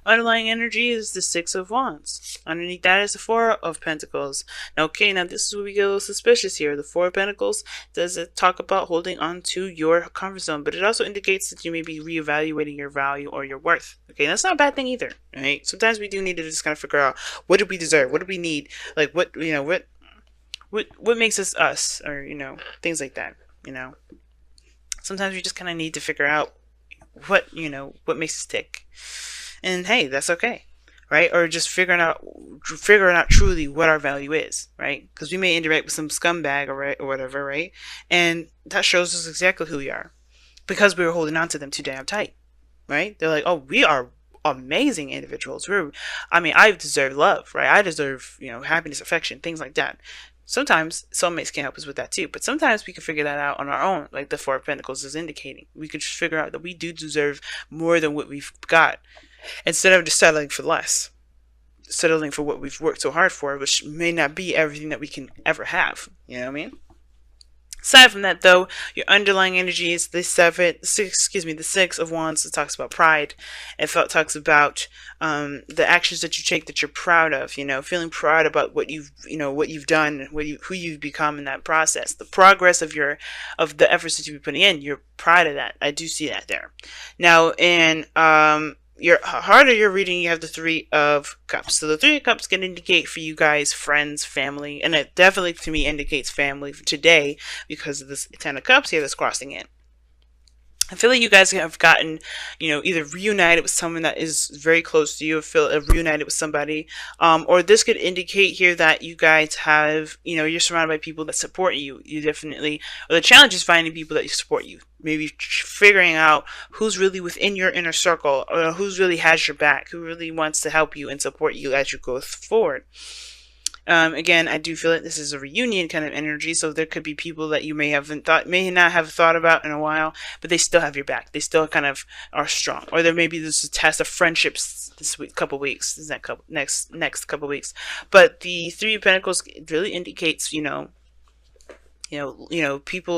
Underlying energy is the Six of Wands. Underneath that is the Four of Pentacles. Okay, now this is where we get a little suspicious here. The Four of Pentacles does it talk about holding on to your comfort zone, but it also indicates that you may be reevaluating your value or your worth. Okay, that's not a bad thing either, right? Sometimes we do need to just kind of figure out, what do we deserve? What do we need? Like, what, what makes us us, or things like that. Sometimes we just kind of need to figure out what makes us tick. And hey, that's okay, right? Or just figuring out truly what our value is, right? Because we may interact with some scumbag or whatever, right? And that shows us exactly who we are, because we were holding on to them too damn tight, right? They're like, oh, we are amazing individuals. I deserve love, right? I deserve, happiness, affection, things like that. Sometimes soulmates can help us with that too, but sometimes we can figure that out on our own, like the Four of Pentacles is indicating. We could just figure out that we do deserve more than what we've got, instead of just settling for less, settling for what we've worked so hard for, which may not be everything that we can ever have. You know what I mean? Aside from that, though, your underlying energy is the Six of Wands. It talks about pride. It talks about the actions that you take that you're proud of. Feeling proud about what you've done, who you've become in that process, the progress of the efforts that you've been putting in. You're proud of that. I do see that there. Now, in your harder you're reading, you have the Three of Cups. So the Three of Cups can indicate for you guys friends, family, and it definitely to me indicates family for today, because of this Ten of Cups here that's crossing in. I feel like you guys have gotten, either reunited with someone that is very close to you, or feel reunited with somebody, or this could indicate here that you guys have, you're surrounded by people that support you. You definitely, or the challenge is finding people that support you. Maybe figuring out who's really within your inner circle, or who's really has your back, who really wants to help you and support you as you go forward. Again, I do feel like this is a reunion kind of energy, so there could be people that you may not have thought about in a while, but they still have your back. They still kind of are strong. Or there may be this test of friendships this couple weeks, next couple weeks. But the Three of Pentacles really indicates, people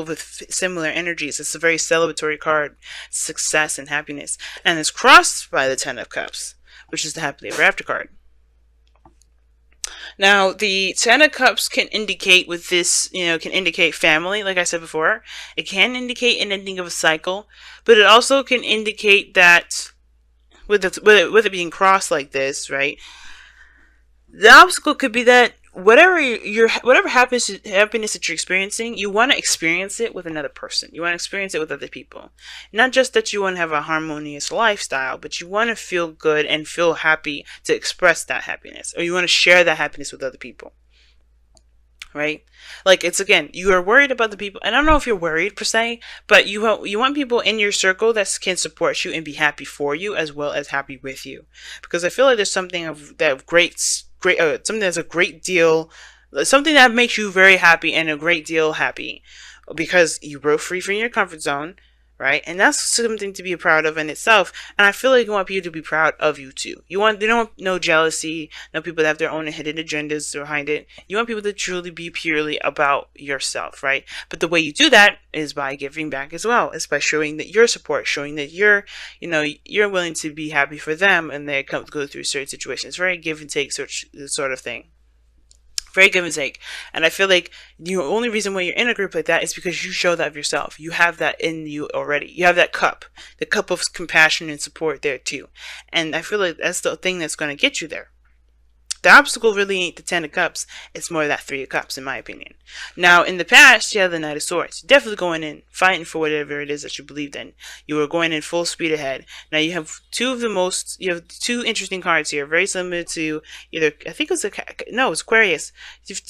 with similar energies. It's a very celebratory card, success and happiness, and it's crossed by the Ten of Cups, which is the happily ever after card. Now, the Ten of Cups can indicate with this, can indicate family, like I said before. It can indicate an ending of a cycle, but it also can indicate that with it being crossed like this, right? The obstacle could be that whatever happiness that you're experiencing, you want to experience it with another person. You want to experience it with other people. Not just that you want to have a harmonious lifestyle, but you want to feel good and feel happy to express that happiness, or you want to share that happiness with other people. Right? Like, it's, again, you are worried about the people, and I don't know if you're worried per se, but you want people in your circle that can support you and be happy for you as well as happy with you. Because I feel like there's something something that's a great deal, something that makes you very happy and a great deal happy, because you broke free from your comfort zone, right? And that's something to be proud of in itself. And I feel like you want people to be proud of you too. They don't want no jealousy, no people that have their own hidden agendas behind it. You want people to truly be purely about yourself, right? But the way you do that is by giving back as well. It's by showing that your support, showing that you're willing to be happy for them, and they go through certain situations. It's very give and take sort of thing. Very give and take. And I feel like the only reason why you're in a group like that is because you show that of yourself. You have that in you already. You have that cup. The cup of compassion and support there too. And I feel like that's the thing that's going to get you there. The obstacle really ain't the Ten of Cups. It's more that Three of Cups, in my opinion. Now, in the past, you have the Knight of Swords. You're definitely going in, fighting for whatever it is that you believed in. You were going in full speed ahead. Now, you have two interesting cards here, very similar to either, I think it's Aquarius. You have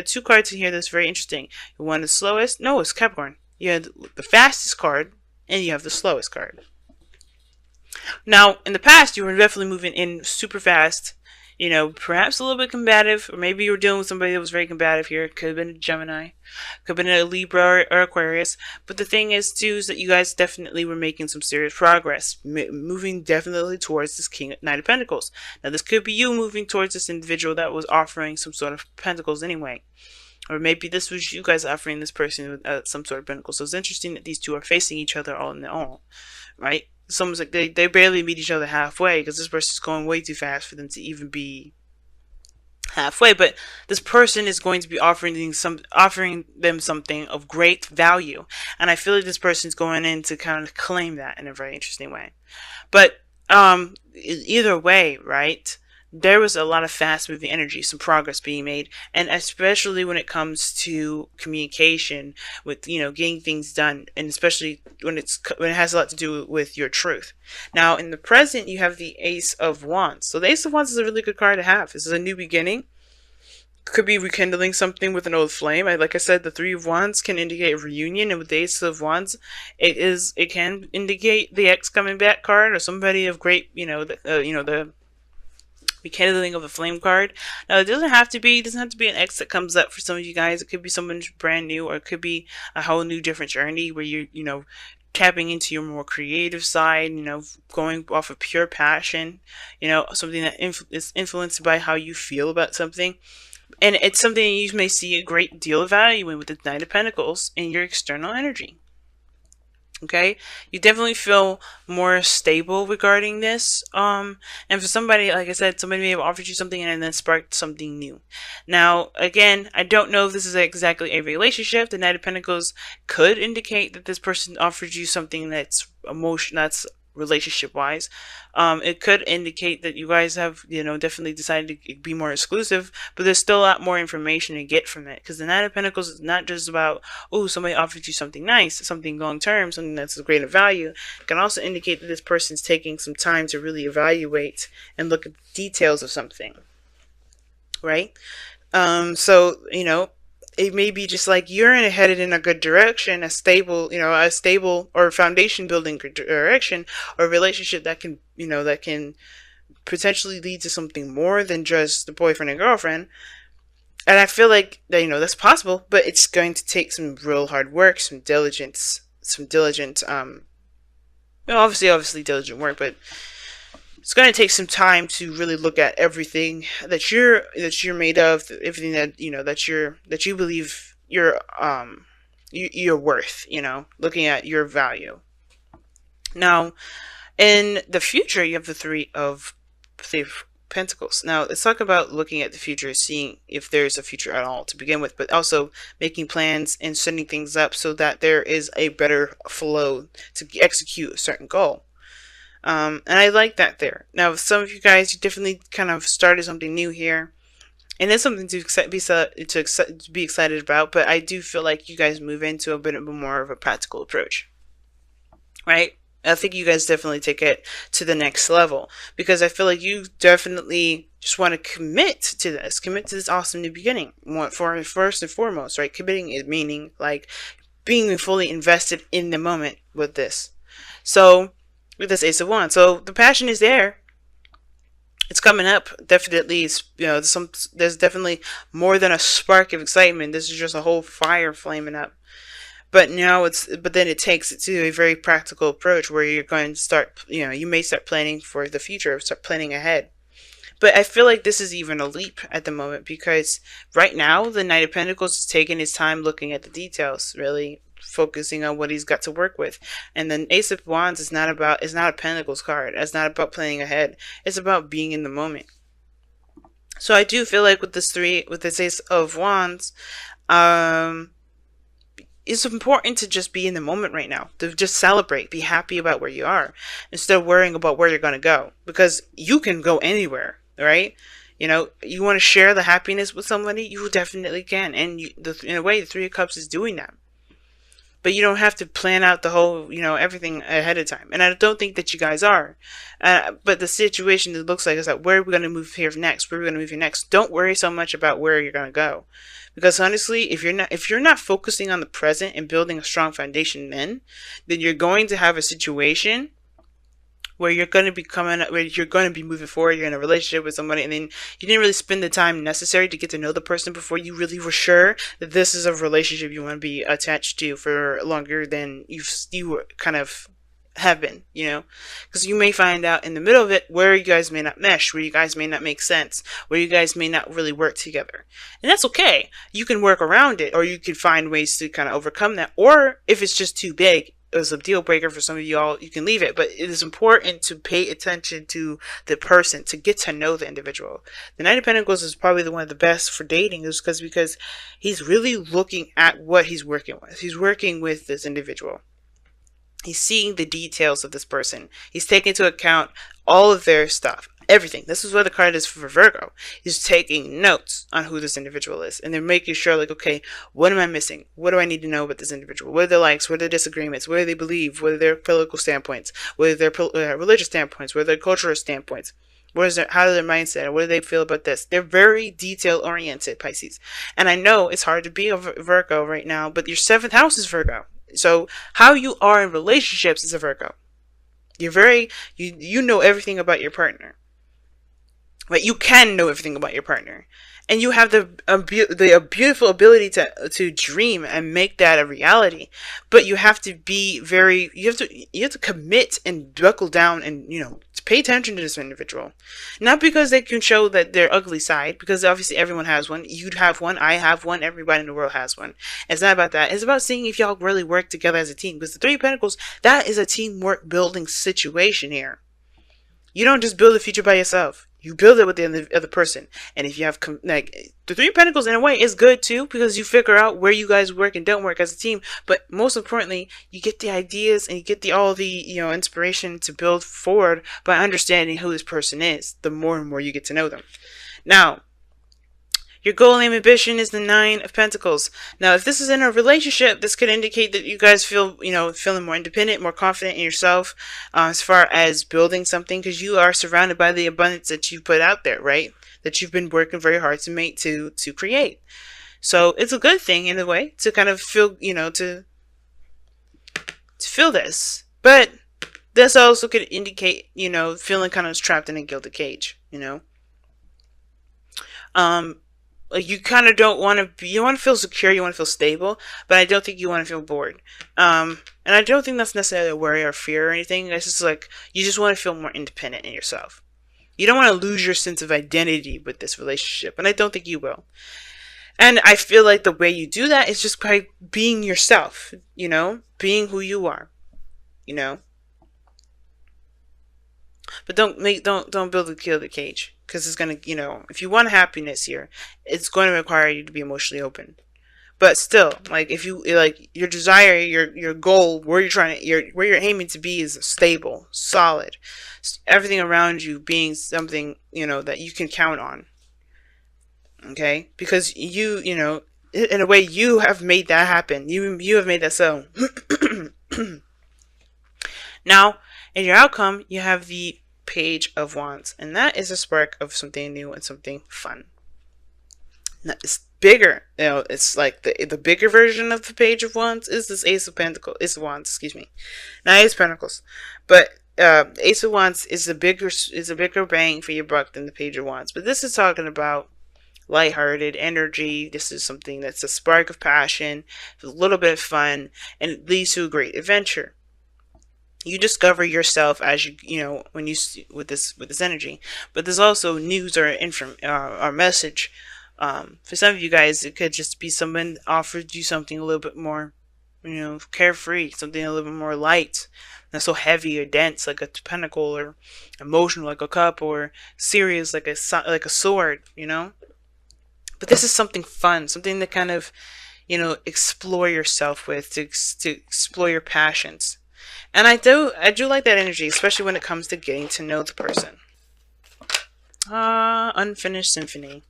two cards in here that's very interesting. One is slowest. No, it's Capricorn. You have the fastest card, and you have the slowest card. Now, in the past, you were definitely moving in super fast. Perhaps a little bit combative, or maybe you were dealing with somebody that was very combative here. Could have been a Gemini, could have been a Libra or Aquarius. But the thing is, too, is that you guys definitely were making some serious progress, moving definitely towards this Knight of Pentacles. Now, this could be you moving towards this individual that was offering some sort of pentacles anyway. Or maybe this was you guys offering this person some sort of pentacles. So it's interesting that these two are facing each other all in all, right? It's almost like they barely meet each other halfway because this person's going way too fast for them to even be halfway. But this person is going to be offering them something of great value, and I feel like this person's going in to kind of claim that in a very interesting way. But either way, right? There was a lot of fast moving energy, some progress being made, and especially when it comes to communication with, getting things done, and especially when it has a lot to do with your truth. Now, in the present, you have the Ace of Wands. So the Ace of Wands is a really good card to have. This is a new beginning. Could be rekindling something with an old flame. Like I said, the Three of Wands can indicate a reunion, and with the Ace of Wands, it can indicate the ex coming back card, or somebody of great, the rekindling of the flame card. Now, it doesn't have to be an ex that comes up for some of you guys. It could be someone brand new, or it could be a whole new different journey where you're tapping into your more creative side, going off of pure passion, something that is influenced by how you feel about something. And it's something you may see a great deal of value in with the Knight of Pentacles in your external energy. Okay, you definitely feel more stable regarding this. And for somebody, like I said, somebody may have offered you something and then sparked something new. Now, again, I don't know if this is exactly a relationship. The Knight of Pentacles could indicate that this person offered you something that's that's relationship wise. It could indicate that you guys have, definitely decided to be more exclusive, but there's still a lot more information to get from it, because the Knight of Pentacles is not just about, oh, somebody offered you something nice, something long term, something that's of greater value. It can also indicate that this person's taking some time to really evaluate and look at the details of something, right? So, it may be just like you're headed in a good direction, a stable or foundation building direction, or a relationship that can, that can potentially lead to something more than just the boyfriend and girlfriend. And I feel like that, that's possible, but it's going to take some real hard work, some diligent, obviously diligent work, but it's going to take some time to really look at everything that you're made of, everything that you believe you're worth, looking at your value. Now, in the future, you have the Three of Pentacles. Now, let's talk about looking at the future, seeing if there's a future at all to begin with, but also making plans and setting things up so that there is a better flow to execute a certain goal. And I like that there. Now, some of you guys, you definitely kind of started something new here, and it's something to be excited about. But I do feel like you guys move into a bit more of a practical approach, right? I think you guys definitely take it to the next level, because I feel like you definitely just want to commit to this awesome new beginning. First and foremost, right? Committing is meaning like being fully invested in the moment with this. So, with this Ace of Wands, so the passion is there. It's coming up. Definitely, there's definitely more than a spark of excitement. This is just a whole fire flaming up. But then it takes it to a very practical approach where you're going to start, you may start planning for the future, start planning ahead. But I feel like this is even a leap at the moment, because right now the Knight of Pentacles is taking his time looking at the details, really focusing on what he's got to work with. And then Ace of Wands is not a Pentacles card. It's not about planning ahead. It's about being in the moment. So I do feel like with this Ace of Wands, it's important to just be in the moment right now, to just celebrate, be happy about where you are, instead of worrying about where you're going to go, because you can go anywhere, right? You want to share the happiness with somebody, you definitely can, and in a way, the Three of Cups is doing that. But you don't have to plan out the whole, everything ahead of time. And I don't think that you guys are. But the situation, it looks like, is that where are we going to move here next? Where are we going to move here next? Don't worry so much about where you're going to go. Because honestly, if you're not focusing on the present and building a strong foundation then you're going to have a situation where you're going to be moving forward, you're in a relationship with somebody, and then you didn't really spend the time necessary to get to know the person before you really were sure that this is a relationship you want to be attached to for longer than you kind of have been, because you may find out in the middle of it where you guys may not mesh, where you guys may not make sense, where you guys may not really work together. And that's okay. You can work around it, or you can find ways to kind of overcome that. Or if it's just too big, is a deal breaker for some of y'all, you can leave it. But it is important to pay attention to the person, to get to know the individual. The Knight of Pentacles is probably the one of the best for dating, is because he's really looking at what he's working with. He's working with this individual. He's seeing the details of this person. He's taking into account all of their stuff, everything. This is what the card is for Virgo. He's taking notes on who this individual is, and they're making sure, like, okay, what am I missing? What do I need to know about this individual? What are their likes? What are their disagreements? What do they believe? What are their political standpoints? What are their religious standpoints? What are their cultural standpoints? What is their, how is their mindset? What do they feel about this? They're very detail oriented, Pisces. And I know it's hard to be a Virgo right now, but your 7th house is Virgo. So how you are in relationships is a Virgo. You're very, you know everything about your partner. Right? You can know everything about your partner. And you have the beautiful ability to dream and make that a reality. But you have to be very, you have to commit and buckle down and, to pay attention to this individual. Not because they can show that their ugly side, because obviously everyone has one. You'd have one, I have one, everybody in the world has one. It's not about that. It's about seeing if y'all really work together as a team. Because the 3 of Pentacles, that is a teamwork building situation here. You don't just build a future by yourself. You build it with the other person. And if you have, like, the 3 of Pentacles in a way is good too, because you figure out where you guys work and don't work as a team. But most importantly, you get the ideas and you get all the inspiration to build forward by understanding who this person is. The more and more you get to know them. Now, your goal and ambition is the 9 of Pentacles. Now, if this is in a relationship, this could indicate that you guys feel, feeling more independent, more confident in yourself, as far as building something, because you are surrounded by the abundance that you put out there, right? That you've been working very hard to make, to create. So it's a good thing in a way to kind of feel, to feel this. But this also could indicate, feeling kind of trapped in a gilded cage, Like, you kind of don't want to be, you want to feel secure, you want to feel stable, but I don't think you want to feel bored. And I don't think that's necessarily a worry or fear or anything. It's just like, you just want to feel more independent in yourself. You don't want to lose your sense of identity with this relationship, and I don't think you will. And I feel like the way you do that is just by being yourself, being who you are, But don't build a gilded cage. Because it's going to, if you want happiness here, it's going to require you to be emotionally open. But still, like, if you, like, your desire, your goal, where you're aiming to be is stable, solid. Everything around you being something, that you can count on. Okay? Because in a way, you have made that happen. You have made that so. Now, in your outcome, you have the Page of Wands, and that is a spark of something new and something fun. Now, it's bigger, it's like the bigger version of the Page of Wands is this Ace of Pentacles, Ace of Wands, excuse me, not Ace of Pentacles, but Ace of Wands is a bigger bang for your buck than the Page of Wands. But this is talking about lighthearted energy. This is something that's a spark of passion, a little bit of fun, and it leads to a great adventure. You discover yourself as when you with this energy. But there's also news or message. For some of you guys, it could just be someone offered you something a little bit more, carefree, something a little bit more light, not so heavy or dense like a pentacle, or emotional like a cup, or serious like a sword. But this is something fun, something to kind of, explore yourself with, to explore your passions. And I do like that energy, especially when it comes to getting to know the person. Unfinished symphony.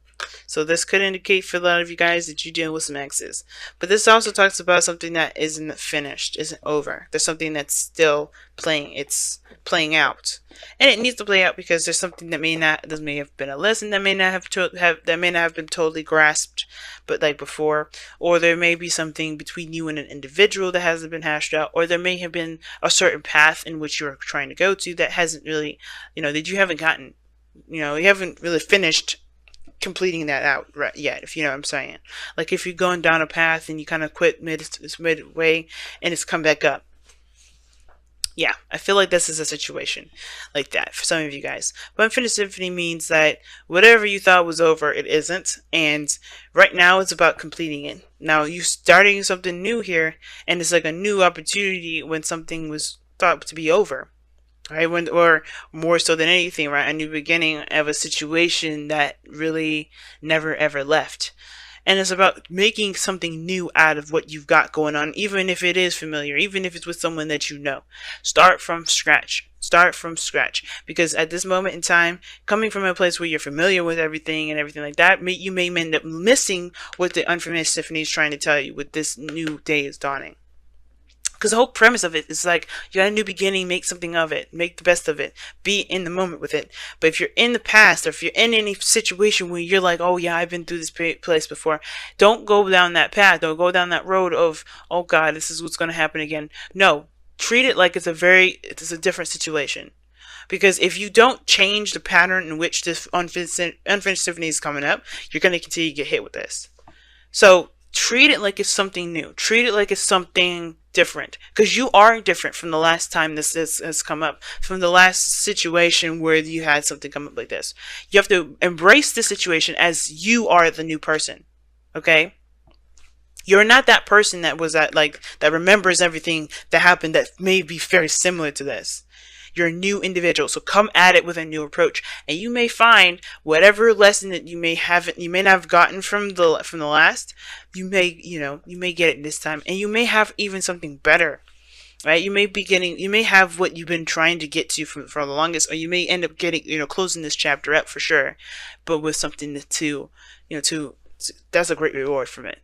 So this could indicate for a lot of you guys that you deal with some exes. But this also talks about something that isn't finished, isn't over. There's something that's still playing. It's playing out, and it needs to play out because there's something that may have been a lesson that may not have been totally grasped, but like before, or there may be something between you and an individual that hasn't been hashed out, or there may have been a certain path in which you're trying to go to that hasn't really, that you haven't gotten, you haven't really finished completing that out right yet, if you know what I'm saying. Like if you're going down a path and you kind of quit midway and it's come back up. Yeah, I feel like this is a situation like that for some of you guys. But Infinite Symphony means that whatever you thought was over, it isn't. And right now it's about completing it. Now you're starting something new here, and it's like a new opportunity when something was thought to be over. Right? Or more so than anything, right? A new beginning of a situation that really never ever left. And it's about making something new out of what you've got going on, even if it is familiar, even if it's with someone that you know. Start from scratch. Start from scratch. Because at this moment in time, coming from a place where you're familiar with everything and everything like that, you may end up missing what the unfinished symphony is trying to tell you with this new day is dawning. Because the whole premise of it is like, you got a new beginning, make something of it, make the best of it, be in the moment with it. But if you're in the past, or if you're in any situation where you're like, oh yeah, I've been through this place before, don't go down that path. Don't go down that road of, oh God, this is what's going to happen again. No, treat it like it's a different situation. Because if you don't change the pattern in which this unfinished symphony is coming up, you're going to continue to get hit with this. So treat it like it's something new. Treat it like it's something different, because you are different from the last time this has come up, from the last situation where you had something come up like this. You have to embrace the situation as you are the new person. Okay? You're not that person that was that remembers everything that happened that may be very similar to this. You're a new individual, so come at it with a new approach, and you may find whatever lesson that you may not have gotten from the last, you may get it this time, and you may have even something better, right? You may have what you've been trying to get to for the longest, or you may end up getting, closing this chapter up for sure, but with something to that's a great reward from it.